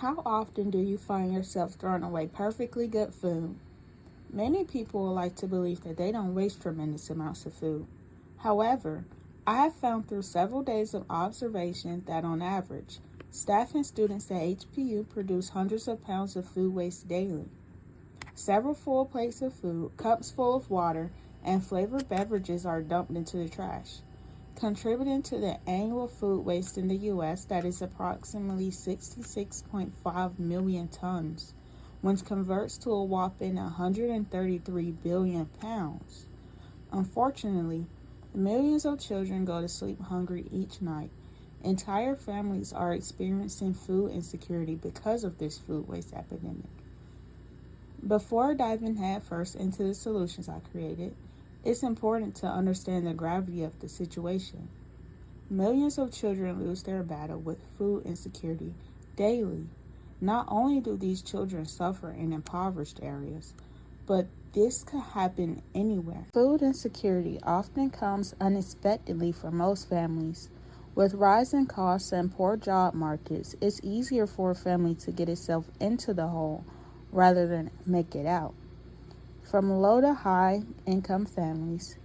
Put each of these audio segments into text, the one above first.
How often do you find yourself throwing away perfectly good food? Many people like to believe that they don't waste tremendous amounts of food. However, I have found through several days of observation that on average, staff and students at HPU produce hundreds of pounds of food waste daily. Several full plates of food, cups full of water, and flavored beverages are dumped into the trash, contributing to the annual food waste in the U.S. that is approximately 66.5 million tons, which converts to a whopping 133 billion pounds. Unfortunately, millions of children go to sleep hungry each night. Entire families are experiencing food insecurity because of this food waste epidemic. Before diving headfirst into the solutions I created, it's important to understand the gravity of the situation. Millions of children lose their battle with food insecurity daily. Not only do these children suffer in impoverished areas, but this could happen anywhere. Food insecurity often comes unexpectedly for most families. With rising costs and poor job markets, it's easier for a family to get itself into the hole rather than make it out. From low to high income families,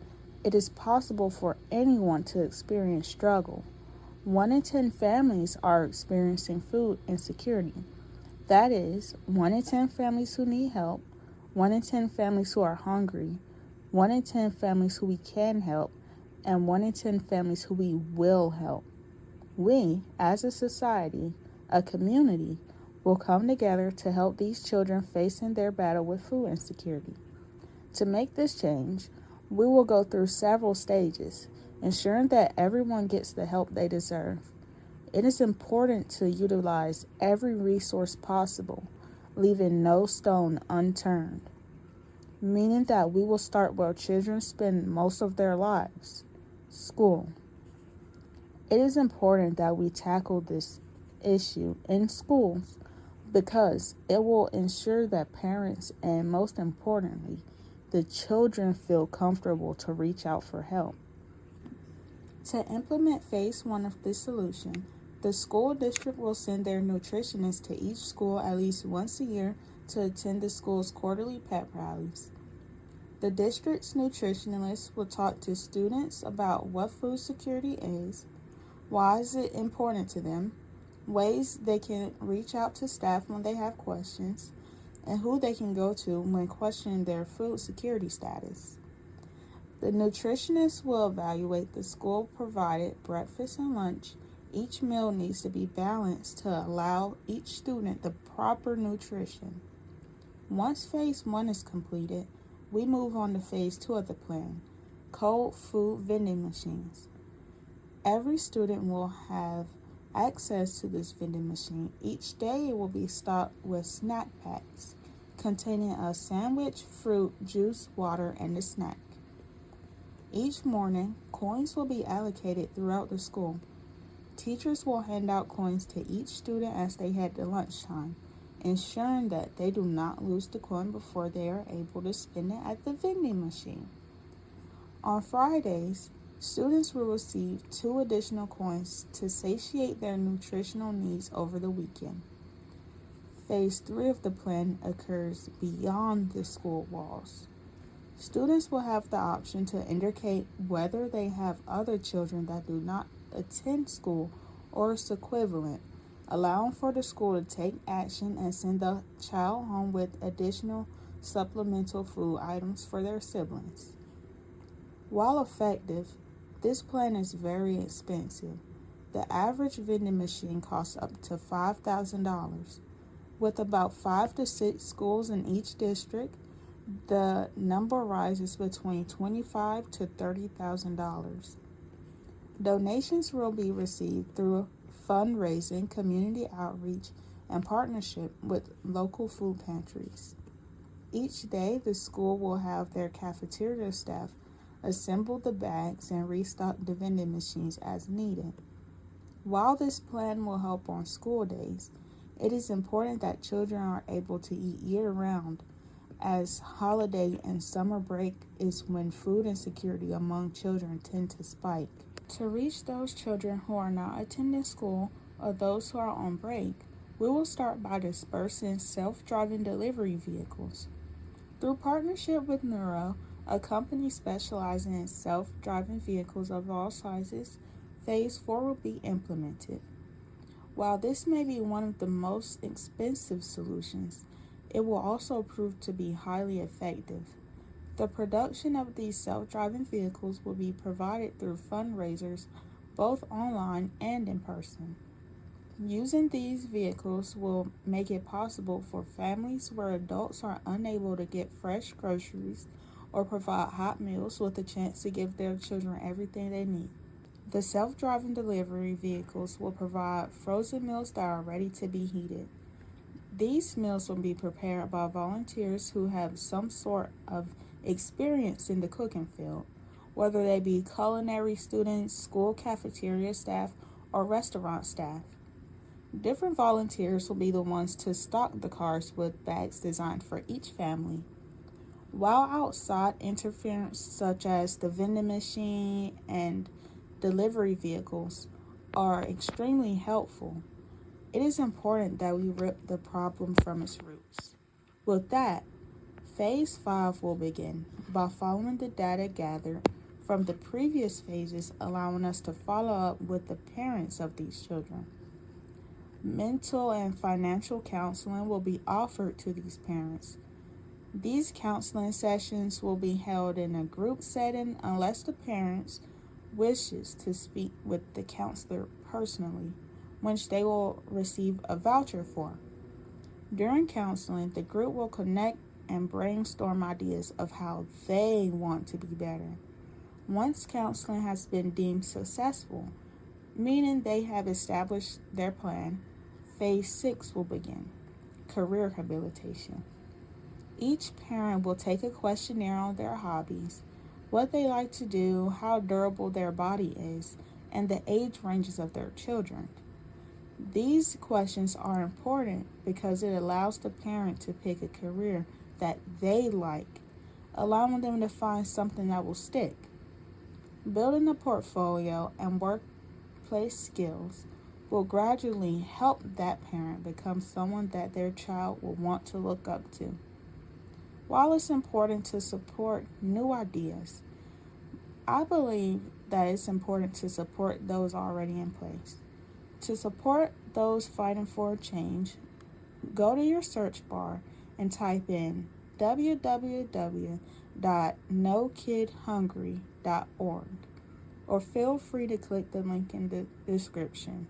it is possible for anyone to experience struggle. 1 in 10 families are experiencing food insecurity. That is, 1 in 10 families who need help, 1 in 10 families who are hungry, 1 in 10 families who we can help, and 1 in 10 families who we will help. We, as a society, a community, will come together to help these children facing their battle with food insecurity. To make this change, we will go through several stages, ensuring that everyone gets the help they deserve. It is important to utilize every resource possible, leaving no stone unturned, meaning that we will start where children spend most of their lives, school. It is important that we tackle this issue in schools because it will ensure that parents and, most importantly, the children feel comfortable to reach out for help. To implement phase 1 of this solution, the school district will send their nutritionist to each school at least once a year to attend the school's quarterly pep rallies. The district's nutritionist will talk to students about what food security is, why is it important to them, ways they can reach out to staff when they have questions, and who they can go to when questioning their food security status. The nutritionist will evaluate the school-provided breakfast and lunch. Each meal needs to be balanced to allow each student the proper nutrition. Once phase 1 is completed, we move on to phase 2 of the plan, cold food vending machines. Every student will have access to this vending machine. Each day it will be stocked with snack packs containing a sandwich, fruit, juice, water, and a snack. Each morning, coins will be allocated throughout the school. Teachers will hand out coins to each student as they head to lunchtime, ensuring that they do not lose the coin before they are able to spend it at the vending machine. On Fridays, students will receive 2 additional coins to satiate their nutritional needs over the weekend. Phase 3 of the plan occurs beyond the school walls. Students will have the option to indicate whether they have other children that do not attend school or its equivalent, allowing for the school to take action and send the child home with additional supplemental food items for their siblings. While effective, this plan is very expensive. The average vending machine costs up to $5,000. With about 5 to 6 schools in each district, the number rises between $25,000 to $30,000. Donations will be received through fundraising, community outreach, and partnership with local food pantries. Each day, the school will have their cafeteria staff assemble the bags and restock the vending machines as needed. While this plan will help on school days, it is important that children are able to eat year-round, as holiday and summer break is when food insecurity among children tend to spike. To reach those children who are not attending school or those who are on break, We will start by dispersing self-driving delivery vehicles. Through partnership with Nuro, a company specializing in self-driving vehicles of all sizes, Phase 4 will be implemented. While this may be one of the most expensive solutions, it will also prove to be highly effective. The production of these self-driving vehicles will be provided through fundraisers, both online and in person. Using these vehicles will make it possible for families where adults are unable to get fresh groceries or provide hot meals with a chance to give their children everything they need. The self-driving delivery vehicles will provide frozen meals that are ready to be heated. These meals will be prepared by volunteers who have some sort of experience in the cooking field, whether they be culinary students, school cafeteria staff, or restaurant staff. Different volunteers will be the ones to stock the cars with bags designed for each family. While outside interference such as the vending machine and delivery vehicles are extremely helpful, it is important that we rip the problem from its roots. With that, Phase 5 will begin by following the data gathered from the previous phases, allowing us to follow up with the parents of these children. Mental and financial counseling will be offered to these parents. These counseling sessions will be held in a group setting unless the parents wishes to speak with the counselor personally, which they will receive a voucher for. During counseling, the group will connect and brainstorm ideas of how they want to be better. Once counseling has been deemed successful, meaning they have established their plan, Phase 6 will begin, career rehabilitation. Each parent will take a questionnaire on their hobbies, what they like to do, how durable their body is, and the age ranges of their children. These questions are important because it allows the parent to pick a career that they like, allowing them to find something that will stick. Building a portfolio and workplace skills will gradually help that parent become someone that their child will want to look up to. While it's important to support new ideas, I believe that it's important to support those already in place. To support those fighting for a change, go to your search bar and type in www.nokidhungry.org, or feel free to click the link in the description.